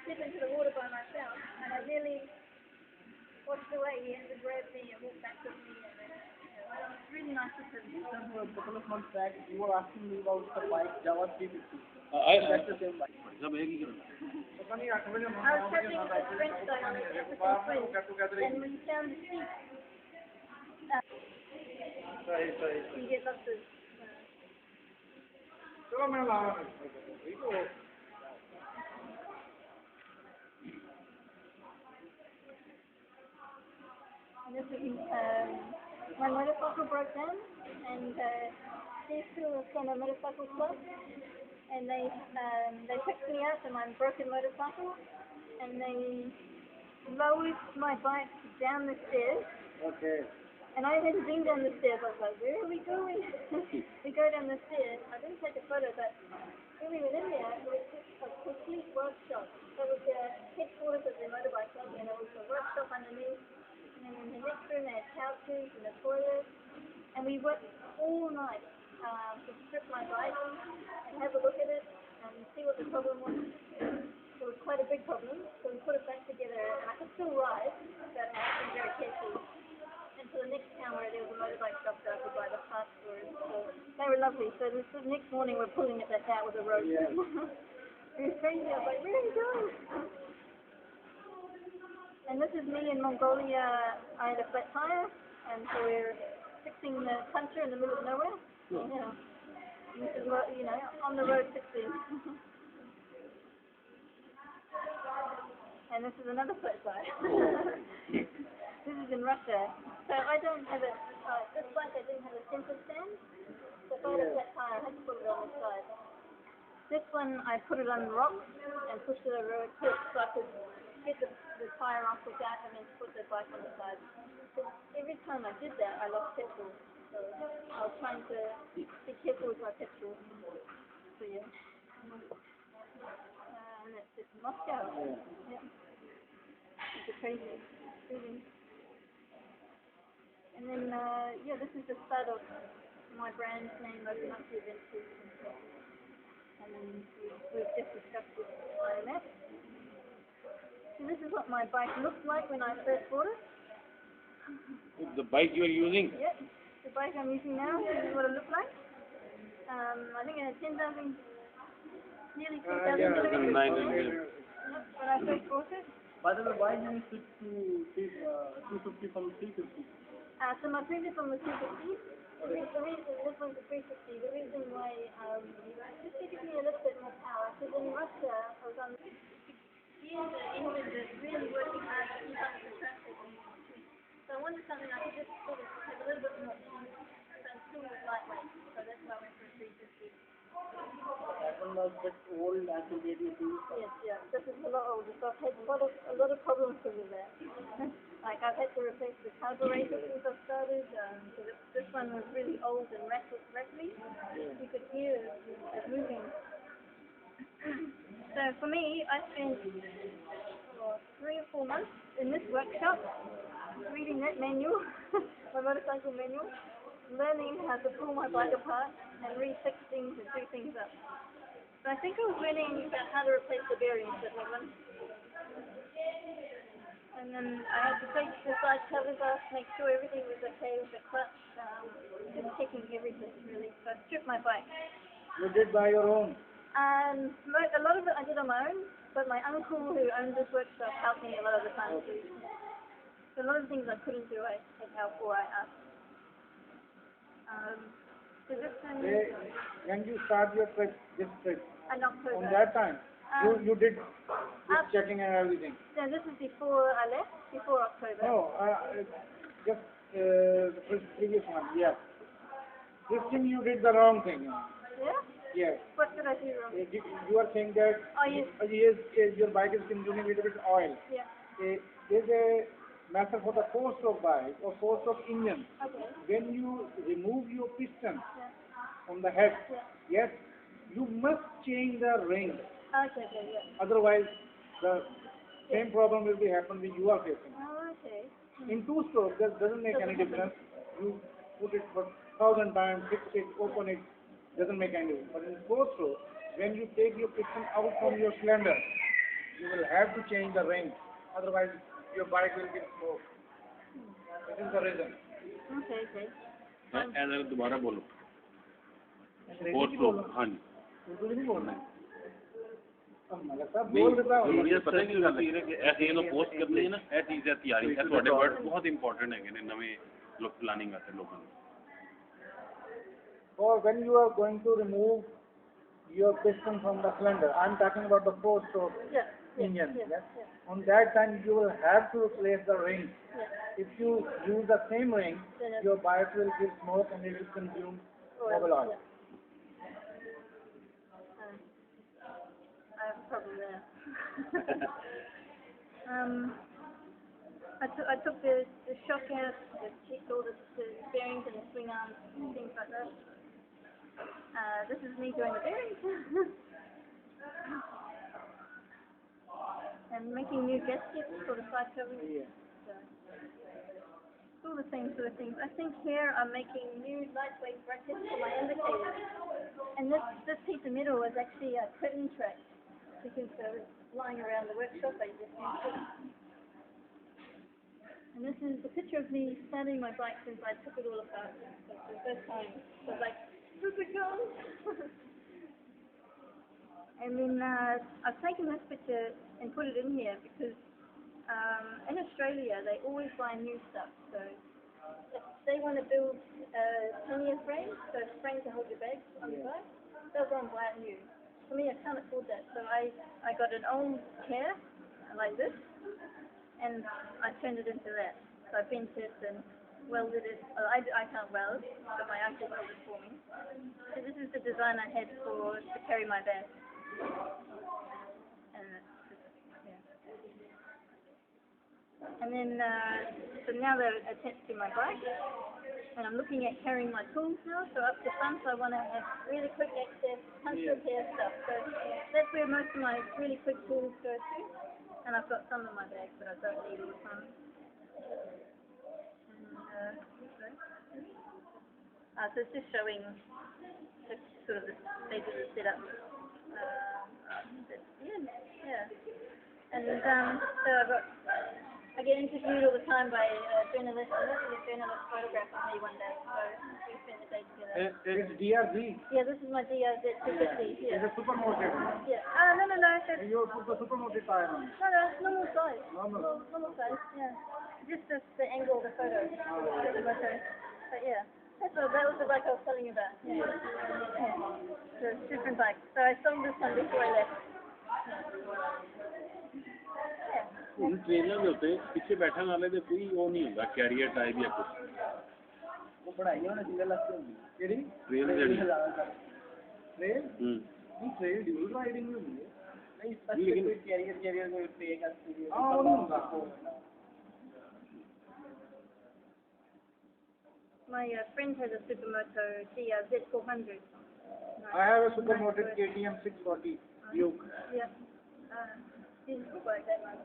slip into the water by myself, and I nearly washed away. He had to grab me and walk back with me, and then, it's really nice of him. A couple of months back, you were asking me about the bike Java 350. That's the same bike. I was catching a French guy on the African swing, and we found the sheep. You get lots of. This is, my motorcycle broke down, and these two were from a motorcycle club, and they picked me up in my broken motorcycle, and they lowered my bike down the stairs. Okay. And I hadn't been down the stairs. I was like, where are we going? We go down the stairs. I didn't take a photo, but when we went in there, it was just a complete workshop. It was the headquarters of the motorbike club, and it was a workshop underneath. And then in the next room, they had couches and a toilet. And we worked all night to strip my bike and have a look at it and see what the problem was. It was quite a big problem, so we put it back together, and I could still ride, but I had to be very careful. And to the next town where there was a motorbike shop that I could buy the parts for it. So they were lovely. So the next morning we're pulling it back out with a rope. Yeah. It was crazy. I was like, where are you going? And this is me in Mongolia. I had a flat tire, and so we're fixing the puncture in the middle of nowhere. Yeah. And this is what, on the road fixing. And this is another flat tire. This is in Russia. So I don't have a, this bike I didn't have a center stand. So if I had a flat tire, I had to put it on the side. This one I put it on the rocks and pushed it over a cliff so I could get the tire off without having to put the bike on the side. So every time I did that, I lost petrol. So I was trying to be careful with my petrol. So yeah. And that's just Moscow. Yeah. It's a crazy feeling. And then, this is the start of my brand name of Monkey Adventures. And then we've just discussed this on that. So this is what my bike looked like when I first bought it. The bike you are using? Yep, the bike I'm using now, this is what it looked like. I think it had 10,000, nearly 10,000 kilometers. When I first bought it. By the way, why did you switch to 250 from 350? So my previous one was 250. The reason, this one's a 350. The reason why, just to give me a little bit more power, because in Russia, I was on years the engine is really working hard to keep up with the traffic. So I wanted something I could just sort of have a little bit more power, and still was lightweight. So that's why I went for a 350. That one was a bit old as compared to Yes, yeah. This is a lot older, so I've had a lot of problems with that. Like I've had to replace the carburetor since I started. So this one was really old and rattly. You could hear it moving. So for me, I spent 3 or 4 months in this workshop reading that manual, my motorcycle manual, learning how to pull my bike apart and refix things and do things up. So I think I was learning about how to replace the bearings at that one. And then I had to take the side covers off, make sure everything was okay with the clutch, just checking everything really. So I stripped my bike. You did by your own? A lot of it I did on my own, but my uncle who owned this workshop helped me a lot of the time too. So a lot of things I couldn't do, I had help or I asked. So this one, when you start your trip, this trip, in October. on that time, you did this checking and everything? No, this is before I left, before October. No, just the previous one, yeah. This thing you did the wrong thing. Yeah? Yes. What did I do wrong? You are saying that yes. Your bike is consuming a little bit oil. Yeah. There's a method for the four-stroke bike or four-stroke engine. Okay. When you remove your piston Yeah. from the head, Yeah. yes, you must change the ring. Okay, yeah. Otherwise, the same problem will be happen when you are facing. Oh, okay. In two-stroke, that doesn't make any difference. You put it for 1,000 times, fix it, open it, doesn't make any difference. But in four-stroke, when you take your piston out from your cylinder, you will have to change the ring. Otherwise, your bike will get smoked. This is the reason. Okay, okay. ऐसा दोबारा बोलो अंग्रेजी fourth की floor बोलो हाँ जी उर्दू में नहीं बोलना है अब मलक साहब बोल देता हूँ मुझे पता नहीं लगता ऐसे जो पोस्ट करनी है ना ਇਹ ਚੀਜ਼ ਹੈ ਤਿਆਰੀ ਹੈ ਤੁਹਾਡੇ ਵਰਡ ਬਹੁਤ ਇੰਪੋਰਟੈਂਟ ਹੈਗੇ ਨੇ ਨਵੇਂ ਲੋਕ ਪਲਾਨਿੰਗ ਵਾਸਤੇ ਲੋਕਾਂ ਨੂੰ or when you are going to remove your piston from the cylinder, I'm talking about the four-stroke engine. Yes? On that time, you will have to replace the ring. If you use the same ring, your bike will give smoke and it will consume mobile oil. I have a problem there. I took the shock out, checked all the bearings and the swing arms, things like that. This is me doing the bearings. And making new gaskets for the side covers. So, it's all the same sort of things. I think here I'm making new lightweight brackets for my indicators. And this piece of metal was actually a curtain track because it was lying around the workshop. I just used it. And this is a picture of me starting my bike since I took it all apart. So for the first time, I was like, super cool. And then I've taken this picture and put it in here because in Australia they always buy new stuff. So if they want to build a 10-year frame, so a frame to hold your bags on the bike, they'll go and buy it new. For me, I can't afford that. So I got an old chair like this and I turned it into that. So I bent it and welded it. Well, I can't weld, but my uncle welded it for me. So this is the design I had to carry my bag. And And then, so now they're attached to my bike, and I'm looking at carrying my tools now. So up the front, I want to have really quick access, punch repair stuff. So that's where most of my really quick tools go to. And I've got some in my bag, but I don't need all the time. And, so it's just showing sort of the stage of the setup. Yeah. And so I get interviewed all the time by journalists, and this is a journalist photograph of me one day, so we spent the day together. It's DRZ. Yeah, this is my DRZ 250. Yeah. It's a supermoted. Yeah. No. It's, You put the supermoted tire on. no, normal size. Normal size. Yeah. Just the angle of the photo. But yeah. That was the bike I was telling you about. Yeah. So it's a different bike. So I sold this one before I left. ਹੁਣ ਟ੍ਰੇਨਾਂ ਦੇ ਉੱਤੇ ਪਿੱਛੇ ਬੈਠਣ ਵਾਲੇ ਦੇ ਕੋਈ ਉਹ ਨਹੀਂ ਹੁੰਦਾ ਕੈਰੀਅਰ ਟਾਈਪ ਜਾਂ ਕੁਝ ਉਹ ਬਣਾਈ ਹੋਣਾ ਸਿੰਗਲ ਲੱਗ ਹੁੰਦੀ ਕਿਹੜੀ ਟ੍ਰੇਨ ਜਿਹੜੀ ਟ੍ਰੇਨ ਨਹੀਂ ਟ੍ਰੇਨ ਡਿਊਲ ਰਾਈਡਿੰਗ ਨਹੀਂ ਹੁੰਦੀ ਨਹੀਂ ਸਪੈਸ਼ਲ ਕੈਰੀਅਰ ਕੋਈ ਟੇਕ ਅਸਲੀ ਉਹ ਨਹੀਂ ਹੁੰਦਾ My friend has a Supermoto DRZ 400. I have a supermoted KTM 640 Duke. Yeah. Didn't look like that one.